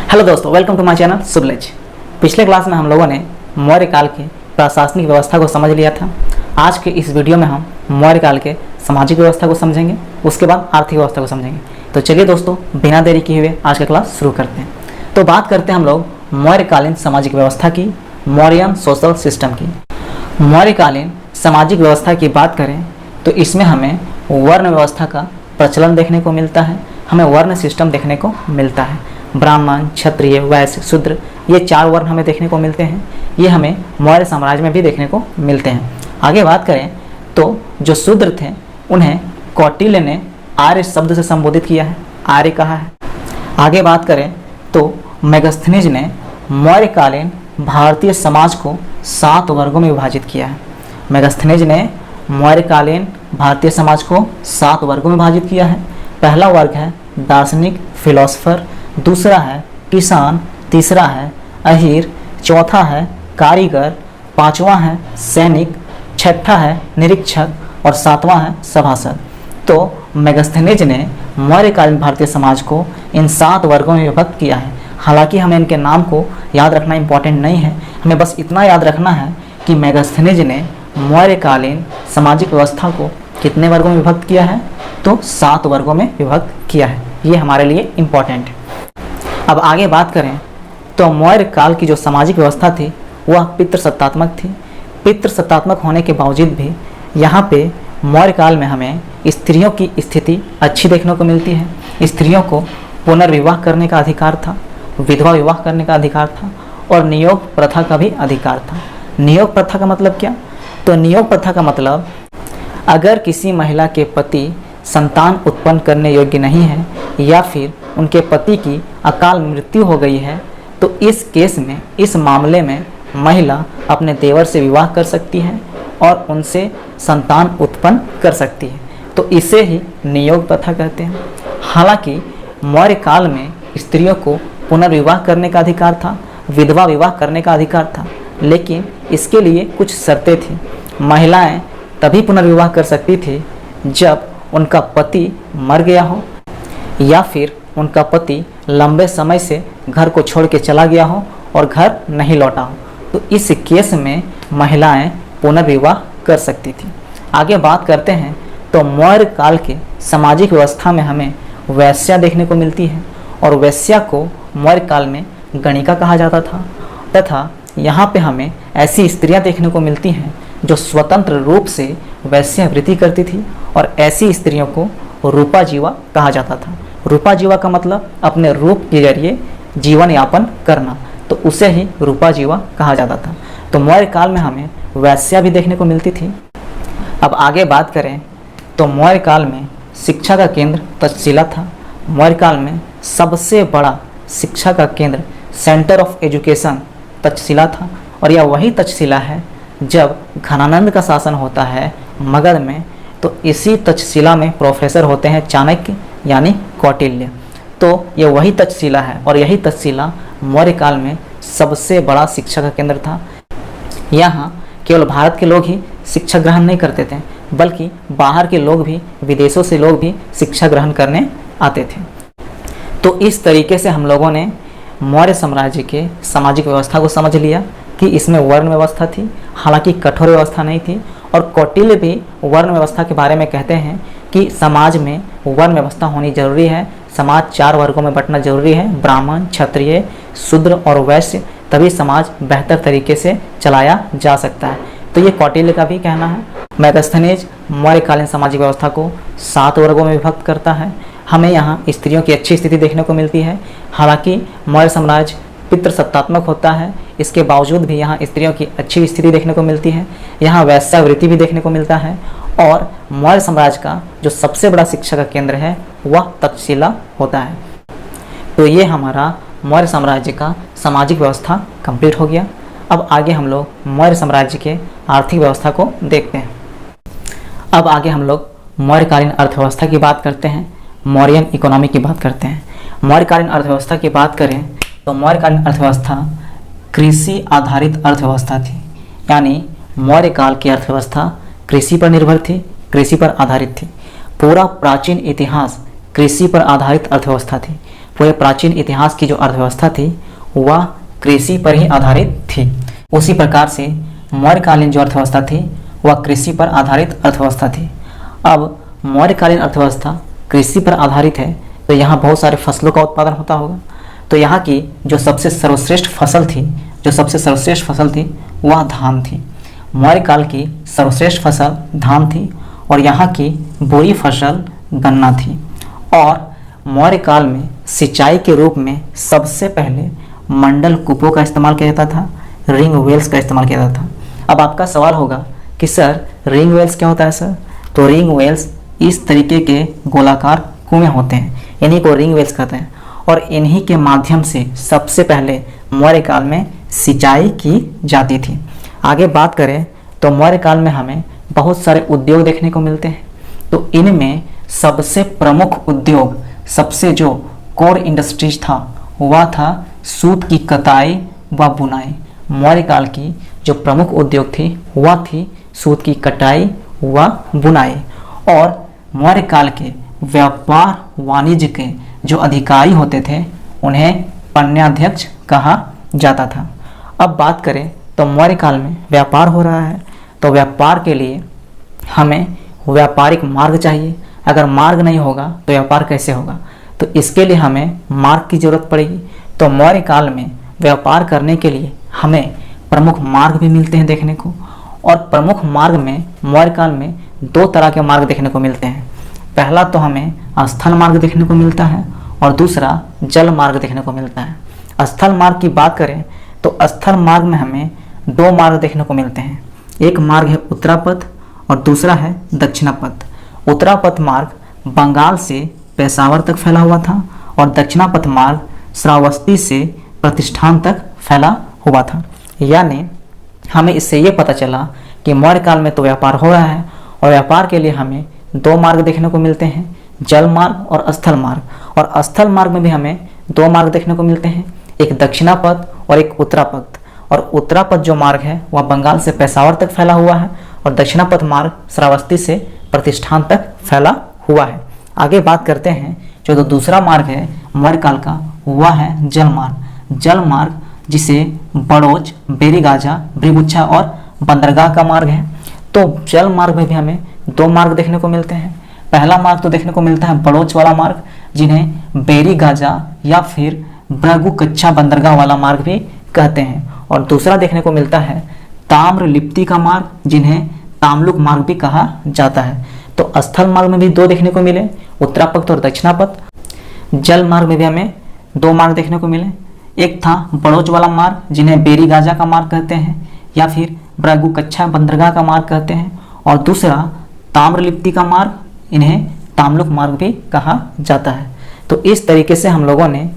Hello दोस्तों, welcome to my channel सुबलेज। पिछले class में हम लोगों ने मौर्य काल की प्रशासनिक व्यवस्था को समझ लिया था। आज के इस वीडियो में हम मौर्य काल के सामाजिक व्यवस्था को समझेंगे, उसके बाद आर्थिक व्यवस्था को समझेंगे। तो चलिए दोस्तों, बिना देरी किए हुए आज का क्लास शुरू करते हैं। तो बात करते हैं हम लोग मौर्यकालीन सामाजिक व्यवस्था की, मौर्यन सोशल सिस्टम की। मौर्यकालीन सामाजिक व्यवस्था की बात करें तो इसमें हमें वर्ण व्यवस्था का प्रचलन देखने को मिलता है, हमें वर्ण सिस्टम देखने को मिलता है। ब्राह्मण, क्षत्रिय, वैश्य, शूद्र, ये चार वर्ण हमें देखने को मिलते हैं। ये हमें मौर्य साम्राज्य में भी देखने को मिलते हैं। आगे बात करें तो जो शूद्र थे उन्हें कौटिल्य ने आर्य शब्द से संबोधित किया है, आर्य कहा है। आगे बात करें तो मेगस्थनीज ने मौर्यकालीन भारतीय समाज को 7 वर्गों में विभाजित किया है। मेगस्थनीज ने मौर्यकालीन भारतीय समाज को 7 वर्गों में विभाजित किया है। पहला वर्ग है दार्शनिक, फिलोसफर, दूसरा है किसान, तीसरा है अहीर, चौथा है कारीगर, पांचवा है सैनिक, छठा है निरीक्षक और सातवां है सभासद। तो मेगस्थनीज ने मौर्यकालीन भारतीय समाज को इन 7 वर्गों में विभक्त किया है। हालांकि हमें इनके नाम को याद रखना इम्पोर्टेंट नहीं है, हमें बस इतना याद रखना है कि मेगस्थनीज ने मौर्यकालीन सामाजिक व्यवस्था को कितने वर्गों में विभक्त किया है, तो 7 वर्गों में विभक्त किया है। ये हमारे लिए इम्पोर्टेंट है। अब आगे बात करें तो मौर्य काल की जो सामाजिक व्यवस्था थी वह पितृसत्तात्मक थी। पितृसत्तात्मक होने के बावजूद भी यहाँ पे मौर्य काल में हमें स्त्रियों की स्थिति अच्छी देखने को मिलती है। स्त्रियों को पुनर्विवाह करने का अधिकार था, विधवा विवाह करने का अधिकार था और नियोग प्रथा का भी अधिकार था। नियोग प्रथा का मतलब क्या? तो नियोग प्रथा का मतलब अगर किसी महिला के पति संतान उत्पन्न करने योग्य नहीं है या फिर उनके पति की अकाल मृत्यु हो गई है तो इस केस में, इस मामले में महिला अपने देवर से विवाह कर सकती है और उनसे संतान उत्पन्न कर सकती है। तो इसे ही नियोग प्रथा कहते हैं। हालांकि मौर्य काल में स्त्रियों को पुनर्विवाह करने का अधिकार था, विधवा विवाह करने का अधिकार था, लेकिन इसके लिए कुछ शर्तें थी। महिलाएं तभी पुनर्विवाह कर सकती थी जब उनका पति मर गया हो या फिर उनका पति लंबे समय से घर को छोड़ के चला गया हो और घर नहीं लौटा हो, तो इस केस में महिलाएं पुनर्विवाह कर सकती थी। आगे बात करते हैं तो मौर्य काल के सामाजिक व्यवस्था में हमें वैश्या देखने को मिलती है और वैश्या को मौर्य काल में गणिका कहा जाता था तथा यहाँ पे हमें ऐसी स्त्रियाँ देखने को मिलती हैं जो स्वतंत्र रूप से वैश्यावृत्ति करती थी और ऐसी स्त्रियों को रूपा जीवा कहा जाता था। रूपा जीवा का मतलब अपने रूप के जरिए जीवन यापन करना, तो उसे ही रूपा जीवा कहा जाता था। तो मौर्य काल में हमें वैश्या भी देखने को मिलती थी। अब आगे बात करें तो मौर्य काल में शिक्षा का केंद्र तक्षशिला था। मौर्य काल में सबसे बड़ा शिक्षा का केंद्र, सेंटर ऑफ एजुकेशन, तक्षशिला था और यह वही तक्षशिला है जब घनानंद का शासन होता है मगध में, तो इसी तक्षशिला में प्रोफेसर होते हैं चाणक्य यानी कौटिल्य। तो ये वही तक्षशिला है और यही तक्षशिला मौर्य काल में सबसे बड़ा शिक्षा का केंद्र था। यहाँ केवल भारत के लोग ही शिक्षा ग्रहण नहीं करते थे, बल्कि बाहर के लोग भी, विदेशों से लोग भी शिक्षा ग्रहण करने आते थे। तो इस तरीके से हम लोगों ने मौर्य साम्राज्य के सामाजिक व्यवस्था को समझ लिया कि इसमें वर्ण व्यवस्था थी, हालांकि कठोर व्यवस्था नहीं थी। और कौटिल्य भी वर्ण व्यवस्था के बारे में कहते हैं कि समाज में वर्ण व्यवस्था होनी जरूरी है, समाज 4 वर्गों में बंटना जरूरी है, ब्राह्मण, क्षत्रिय, शूद्र और वैश्य, तभी समाज बेहतर तरीके से चलाया जा सकता है। तो ये कौटिल्य का भी कहना है। मेगस्थनीज मौर्यकालीन सामाजिक व्यवस्था को 7 वर्गों में विभक्त करता है। हमें यहाँ स्त्रियों की अच्छी स्थिति देखने को मिलती है। हालांकि मौर्य साम्राज्य पितृसत्तात्मक होता है, इसके बावजूद भी यहाँ स्त्रियों की अच्छी स्थिति देखने को मिलती है। यहाँ वैश्यावृत्ति भी देखने को मिलता है और मौर्य साम्राज्य का जो सबसे बड़ा शिक्षा का केंद्र है वह तक्षशिला होता है। तो ये हमारा मौर्य साम्राज्य का सामाजिक व्यवस्था कंप्लीट हो गया। अब आगे हम लोग मौर्य साम्राज्य के आर्थिक व्यवस्था को देखते हैं। अब आगे हम लोग मौर्यकालीन अर्थव्यवस्था की बात करते हैं, मौर्यन इकोनॉमी की बात करते हैं। मौर्यकालीन अर्थव्यवस्था की बात करें तो मौर्यकालीन अर्थव्यवस्था कृषि आधारित अर्थव्यवस्था थी, यानी मौर्य काल की अर्थव्यवस्था कृषि पर निर्भर थी, कृषि पर आधारित थी। पूरा प्राचीन इतिहास कृषि पर आधारित अर्थव्यवस्था थी। पूरे प्राचीन इतिहास की जो अर्थव्यवस्था थी वह कृषि पर ही आधारित थी। उसी प्रकार से मौर्यकालीन जो अर्थव्यवस्था थी वह कृषि पर आधारित अर्थव्यवस्था थी। अब मौर्यकालीन अर्थव्यवस्था कृषि पर आधारित है तो यहाँ बहुत सारे फसलों का उत्पादन होता होगा। तो यहाँ की जो सबसे सर्वश्रेष्ठ फसल थी वह धान थी। मौर्यकाल की सर्वश्रेष्ठ फसल धान थी और यहाँ की बुरी फसल गन्ना थी। और मौर्यकाल में सिंचाई के रूप में सबसे पहले मंडल कूपों का इस्तेमाल किया जाता था, रिंग वेल्स का इस्तेमाल किया जाता था। अब आपका सवाल होगा कि सर रिंग वेल्स क्या होता है सर? तो रिंग वेल्स इस तरीके के गोलाकार कुएं होते हैं, इन्हीं को रिंग वेल्स कहते हैं। और इन्हीं के माध्यम से सबसे पहले मौर्यकाल में सिंचाई की जाती थी। आगे बात करें तो मौर्यकाल में हमें बहुत सारे उद्योग देखने को मिलते हैं। तो इनमें सबसे प्रमुख उद्योग, सबसे जो कोर इंडस्ट्रीज था वह था सूत की कताई व बुनाई। मौर्यकाल की जो प्रमुख उद्योग थी वह थी सूत की कटाई व बुनाई। और मौर्यकाल के व्यापार वाणिज्य के जो अधिकारी होते थे उन्हें पन्याध्यक्ष कहा जाता था। अब बात करें तो मौर्यकाल में व्यापार हो रहा है तो व्यापार के लिए हमें व्यापारिक मार्ग चाहिए। अगर मार्ग नहीं होगा तो व्यापार कैसे होगा? तो इसके लिए हमें मार्ग की जरूरत पड़ेगी। तो मौर्यकाल में व्यापार करने के लिए हमें प्रमुख मार्ग भी मिलते हैं देखने को। और प्रमुख मार्ग में मौर्यकाल में दो तरह के मार्ग देखने को मिलते हैं। पहला तो हमें स्थल मार्ग देखने को मिलता है और दूसरा जल मार्ग देखने को मिलता है। स्थल मार्ग की बात करें तो स्थल मार्ग में हमें दो मार्ग देखने को मिलते हैं। एक मार्ग है उत्तरापथ और दूसरा है दक्षिणापथ। उत्तरापथ मार्ग बंगाल से पेशावर तक फैला हुआ था और दक्षिणापथ मार्ग श्रावस्ती से प्रतिष्ठान तक फैला हुआ था। यानी हमें इससे ये पता चला कि मौर्यकाल में तो व्यापार हो रहा है और व्यापार के लिए हमें दो मार्ग देखने को मिलते हैं, जल मार्ग और स्थल मार्ग। और स्थल मार्ग में भी हमें दो मार्ग देखने को मिलते हैं, एक दक्षिणापथ और एक उत्तरापथ। और उत्तरापथ जो मार्ग है वह बंगाल से पेशावर तक फैला हुआ है और दक्षिणापथ मार्ग श्रावस्ती से प्रतिष्ठान तक फैला हुआ है। आगे बात करते हैं जो दूसरा मार्ग है मौर्यकाल का वह है जल मार्ग। जल मार्ग जिसे बड़ोच, बेरीगाजा, भृगुच्छा और बंदरगाह का मार्ग है। तो जल मार्ग में भी हमें दो मार्ग देखने को मिलते हैं। पहला मार्ग तो देखने को मिलता है बड़ोच वाला मार्ग जिन्हें बेरीगाजा या फिर भृगुच्छा बंदरगाह वाला मार्ग भी कहते हैं। और दूसरा देखने को मिलता है ताम्रलिप्ति का मार्ग जिन्हें ताम्लुक मार्ग भी कहा जाता है। तो स्थल मार्ग में भी दो देखने को मिले, उत्तरापथ और दक्षिणापथ। जल मार्ग में भी हमें दो मार्ग देखने को मिले, एक था बड़ोच वाला मार्ग जिन्हें बेरीगाजा का मार्ग कहते हैं या फिर भृगुच्छा बंदरगाह का मार्ग कहते हैं और दूसरा ताम्रलिप्ति का मार्ग, इन्हें ताम्लुक मार्ग भी कहा जाता है। तो इस तरीके से हम लोगों ने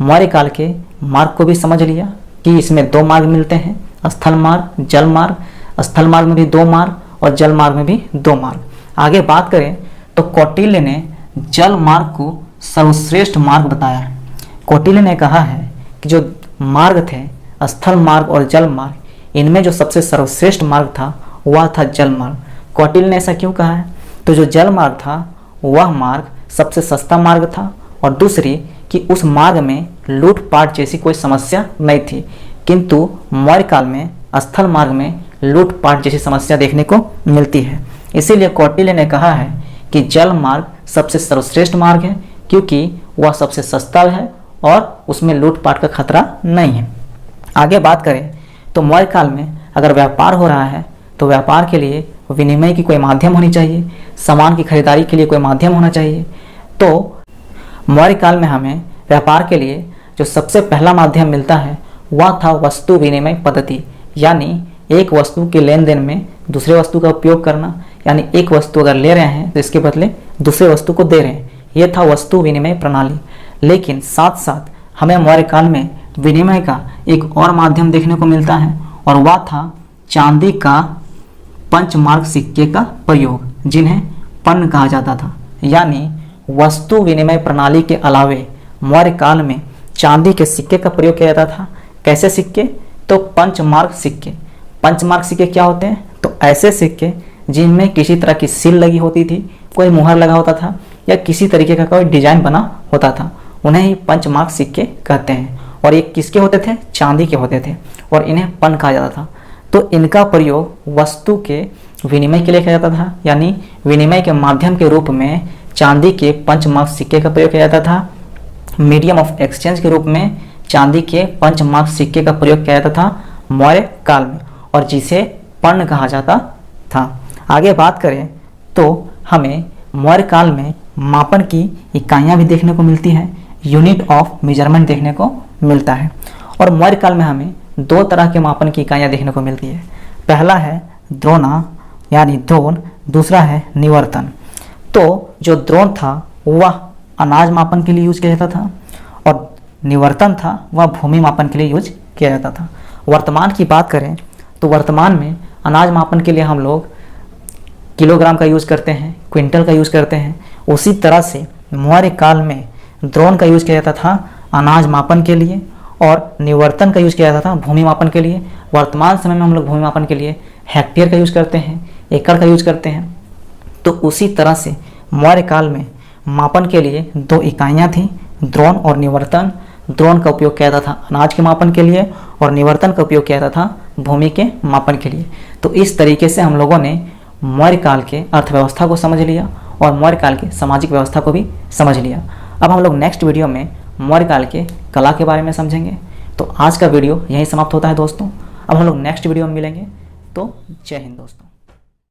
मौर्यकाल के मार्ग को भी समझ लिया कि इसमें दो मार्ग मिलते हैं, स्थल मार्ग, जल मार्ग। स्थल मार्ग में भी दो मार्ग और जल मार्ग में भी दो मार्ग। आगे बात करें तो कौटिल्य ने जल मार्ग को सर्वश्रेष्ठ मार्ग बताया। कौटिल्य ने कहा है कि जो मार्ग थे स्थल मार्ग और जल मार्ग, इनमें जो सबसे सर्वश्रेष्ठ मार्ग था वह था जल मार्ग। कौटिल्य ने ऐसा क्यों कहा है? तो जो जल मार्ग था वह मार्ग सबसे सस्ता मार्ग था और दूसरी कि उस मार्ग में लूटपाट जैसी कोई समस्या नहीं थी। किंतु मौर्यकाल में स्थल मार्ग में लूटपाट जैसी समस्या देखने को मिलती है। इसीलिए कौटिल्य ने कहा है कि जल मार्ग सबसे सर्वश्रेष्ठ मार्ग है क्योंकि वह सबसे सस्ता है और उसमें लूटपाट का खतरा नहीं है। आगे बात करें तो मौर्यकाल में अगर व्यापार हो रहा है तो व्यापार के लिए विनिमय की कोई माध्यम होनी चाहिए, सामान की खरीदारी के लिए कोई माध्यम होना चाहिए। तो मौर्यकाल में हमें व्यापार के लिए जो सबसे पहला माध्यम मिलता है वह था वस्तु विनिमय पद्धति। यानी एक वस्तु के लेन देन में दूसरे वस्तु का उपयोग करना, यानी एक वस्तु अगर ले रहे हैं तो इसके बदले दूसरे वस्तु को दे रहे हैं, यह था वस्तु विनिमय प्रणाली। लेकिन साथ साथ हमें मौर्यकाल में विनिमय का एक और माध्यम देखने को मिलता है और वह था चांदी का पंचमार्क सिक्के का प्रयोग जिन्हें पन्न कहा जाता था। यानी वस्तु विनिमय प्रणाली के अलावे मौर्यकाल में चांदी के सिक्के का प्रयोग किया जाता था। कैसे सिक्के? तो पंचमार्क सिक्के। पंचमार्क सिक्के क्या होते हैं? तो ऐसे सिक्के जिनमें किसी तरह की सील लगी होती थी, कोई मुहर लगा होता था या किसी तरीके का कोई डिजाइन बना होता था, उन्हें ही पंचमार्क सिक्के कहते हैं। और ये किसके होते थे? चांदी के होते थे और इन्हें पन कहा जाता था। तो इनका प्रयोग वस्तु के विनिमय के लिए किया जाता था, यानी विनिमय के माध्यम के रूप में चांदी के पंचमार्क सिक्के का प्रयोग किया जाता था। मीडियम ऑफ एक्सचेंज के रूप में चांदी के पंचमार्क सिक्के का प्रयोग किया जाता था मौर्य काल में, और जिसे पर्ण कहा जाता था। आगे बात करें तो हमें मौर्य काल में मापन की इकाइयाँ भी देखने को मिलती है, यूनिट ऑफ मेजरमेंट देखने को मिलता है। और मौर्य काल में हमें दो तरह के मापन की इकाइयाँ देखने को मिलती है। पहला है द्रोणा यानी द्रोण, दूसरा है निवर्तन। तो जो द्रोण था वह अनाज मापन के लिए यूज किया जाता था और निवर्तन था वह भूमि मापन के लिए यूज किया जाता था। वर्तमान की बात करें तो वर्तमान में अनाज मापन के लिए हम लोग किलोग्राम का यूज़ करते हैं, क्विंटल का यूज़ करते हैं। उसी तरह से मौर्य काल में द्रोण का यूज़ किया जाता था अनाज मापन के लिए और निवर्तन का यूज़ किया जाता था भूमि मापन के लिए। वर्तमान समय में हम लोग भूमि मापन के लिए हेक्टेयर का यूज़ करते हैं, एकड़ का यूज़ करते हैं। तो उसी तरह से मौर्य काल में मापन के लिए दो इकाइयाँ थीं, द्रोण और निवर्तन। द्रोण का उपयोग किया जाता था अनाज के मापन के लिए और निवर्तन का उपयोग किया जाता था भूमि के मापन के लिए। तो इस तरीके से हम लोगों ने मौर्य काल के अर्थव्यवस्था को समझ लिया और मौर्य काल की सामाजिक व्यवस्था को भी समझ लिया। अब हम लोग नेक्स्ट वीडियो में मौर्य काल के कला के बारे में समझेंगे। तो आज का वीडियो यहीं समाप्त होता है दोस्तों। अब हम लोग नेक्स्ट वीडियो में मिलेंगे। तो जय हिंद दोस्तों।